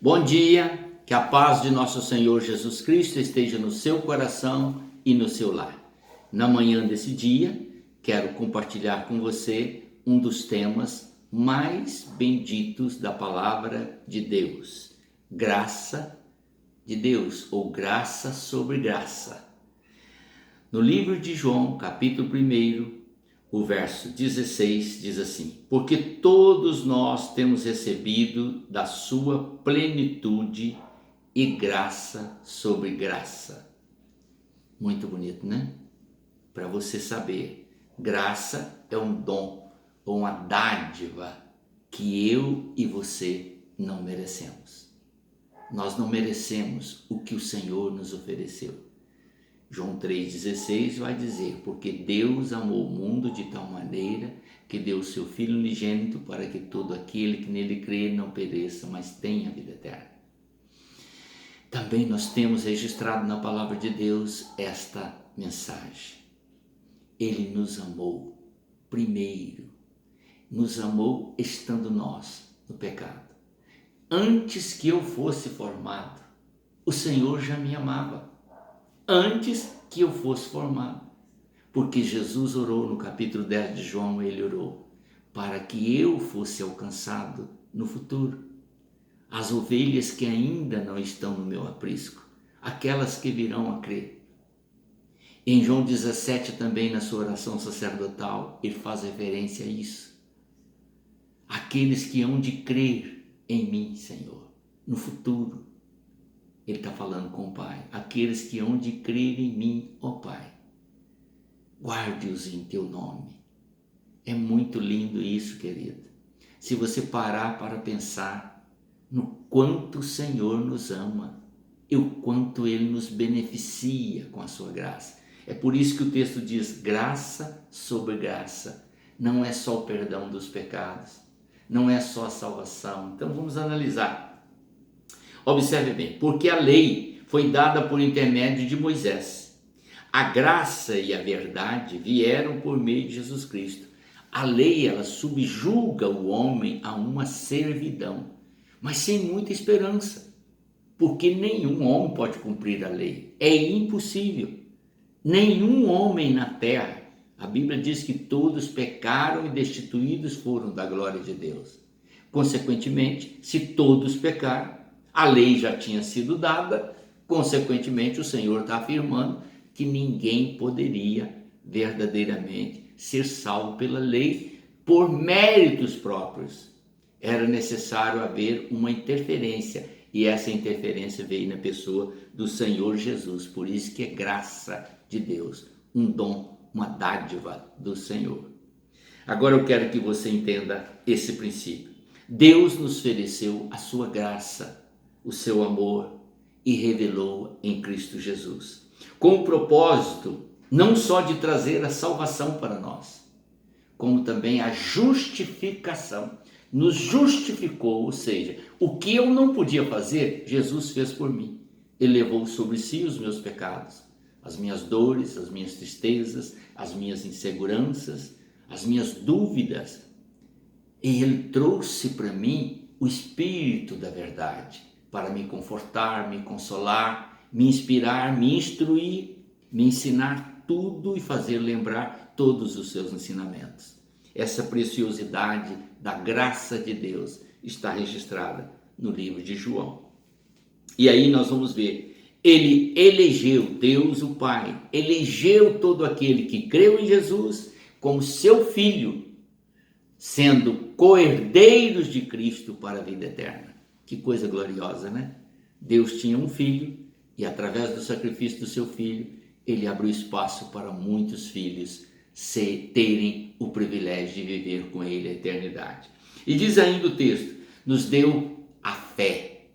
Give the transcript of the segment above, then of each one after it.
Bom dia, que a paz de nosso Senhor Jesus Cristo esteja no seu coração e no seu lar. Na manhã desse dia, quero compartilhar com você um dos temas mais benditos da palavra de Deus: graça de Deus, ou graça sobre graça. No livro de João, capítulo 1, o verso 16 diz assim: porque todos nós temos recebido da sua plenitude e graça sobre graça. Muito bonito, né? Para você saber, graça é um dom ou uma dádiva que eu e você não merecemos. Nós não merecemos o que o Senhor nos ofereceu. João 3,16 vai dizer: porque Deus amou o mundo de tal maneira que deu o seu Filho unigênito para que todo aquele que nele crê não pereça, mas tenha vida eterna. Também nós temos registrado na palavra de Deus esta mensagem: Ele nos amou primeiro, nos amou estando nós no pecado. Antes que eu fosse formado, o Senhor já me amava. Antes que eu fosse formado, porque Jesus orou no capítulo 10 de João, ele orou para que eu fosse alcançado no futuro. As ovelhas que ainda não estão no meu aprisco, aquelas que virão a crer. Em João 17 também, na sua oração sacerdotal, ele faz referência a isso. Aqueles que hão de crer em mim, Senhor, no futuro. Ele está falando com o Pai: aqueles que hão de crer em mim, ó Pai, guarde-os em teu nome. É muito lindo isso, querido. Se você parar para pensar no quanto o Senhor nos ama e o quanto Ele nos beneficia com a sua graça. É por isso que o texto diz graça sobre graça. Não é só o perdão dos pecados, não é só a salvação. Então vamos analisar. Observe bem, porque a lei foi dada por intermédio de Moisés. A graça e a verdade vieram por meio de Jesus Cristo. A lei, ela subjuga o homem a uma servidão, mas sem muita esperança, porque nenhum homem pode cumprir a lei. É impossível. Nenhum homem na terra. A Bíblia diz que todos pecaram e destituídos foram da glória de Deus. Consequentemente, se todos pecaram, a lei já tinha sido dada, consequentemente o Senhor está afirmando que ninguém poderia verdadeiramente ser salvo pela lei por méritos próprios. Era necessário haver uma interferência, e essa interferência veio na pessoa do Senhor Jesus. Por isso que é graça de Deus, um dom, uma dádiva do Senhor. Agora eu quero que você entenda esse princípio. Deus nos ofereceu a sua graça, o seu amor, e revelou em Cristo Jesus, com o propósito não só de trazer a salvação para nós, como também a justificação. Nos justificou, ou seja, o que eu não podia fazer, Jesus fez por mim. Ele levou sobre si os meus pecados, as minhas dores, as minhas tristezas, as minhas inseguranças, as minhas dúvidas. E Ele trouxe para mim o Espírito da verdade, para me confortar, me consolar, me inspirar, me instruir, me ensinar tudo e fazer lembrar todos os seus ensinamentos. Essa preciosidade da graça de Deus está registrada no livro de João. E aí nós vamos ver, Ele elegeu, Deus o Pai, elegeu todo aquele que creu em Jesus como seu Filho, sendo co-herdeiros de Cristo para a vida eterna. Que coisa gloriosa, né? Deus tinha um filho e através do sacrifício do seu filho, ele abriu espaço para muitos filhos terem o privilégio de viver com ele a eternidade. E diz ainda o texto, nos deu a fé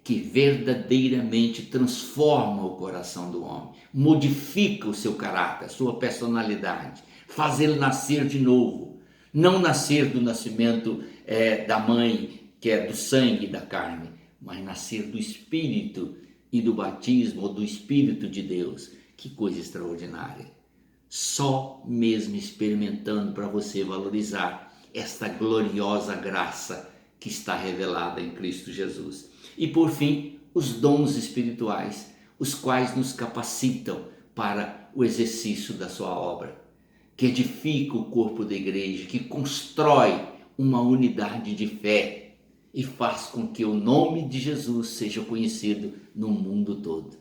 que verdadeiramente transforma o coração do homem, modifica o seu caráter, a sua personalidade, faz ele nascer de novo. Não nascer do nascimento da mãe, que é do sangue e da carne, mas nascer do Espírito e do batismo, ou do Espírito de Deus. Que coisa extraordinária. Só mesmo experimentando para você valorizar esta gloriosa graça que está revelada em Cristo Jesus. E por fim, os dons espirituais, os quais nos capacitam para o exercício da sua obra, que edifica o corpo da igreja, que constrói uma unidade de fé e faz com que o nome de Jesus seja conhecido no mundo todo.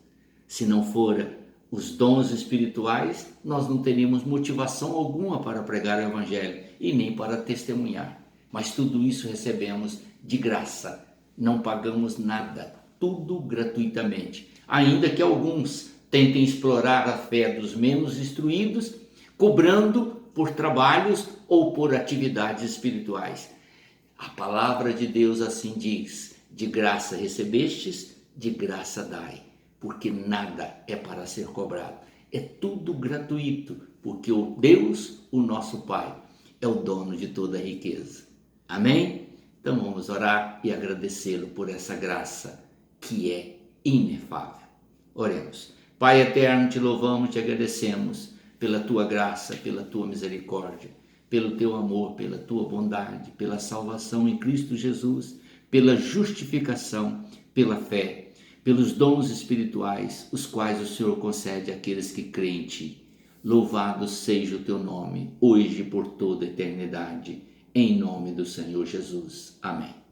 Se não for os dons espirituais, nós não teríamos motivação alguma para pregar o evangelho e nem para testemunhar. Mas tudo isso recebemos de graça, não pagamos nada, tudo gratuitamente. Ainda que alguns tentem explorar a fé dos menos instruídos, cobrando por trabalhos ou por atividades espirituais. A palavra de Deus assim diz: de graça recebestes, de graça dai, porque nada é para ser cobrado. É tudo gratuito, porque o Deus, o nosso Pai, é o dono de toda a riqueza. Amém? Então vamos orar e agradecê-lo por essa graça que é inefável. Oremos. Pai eterno, te louvamos, te agradecemos pela tua graça, pela tua misericórdia, pelo teu amor, pela tua bondade, pela salvação em Cristo Jesus, pela justificação, pela fé, pelos dons espirituais, os quais o Senhor concede àqueles que creem em ti. Louvado seja o teu nome, hoje e por toda a eternidade, em nome do Senhor Jesus. Amém.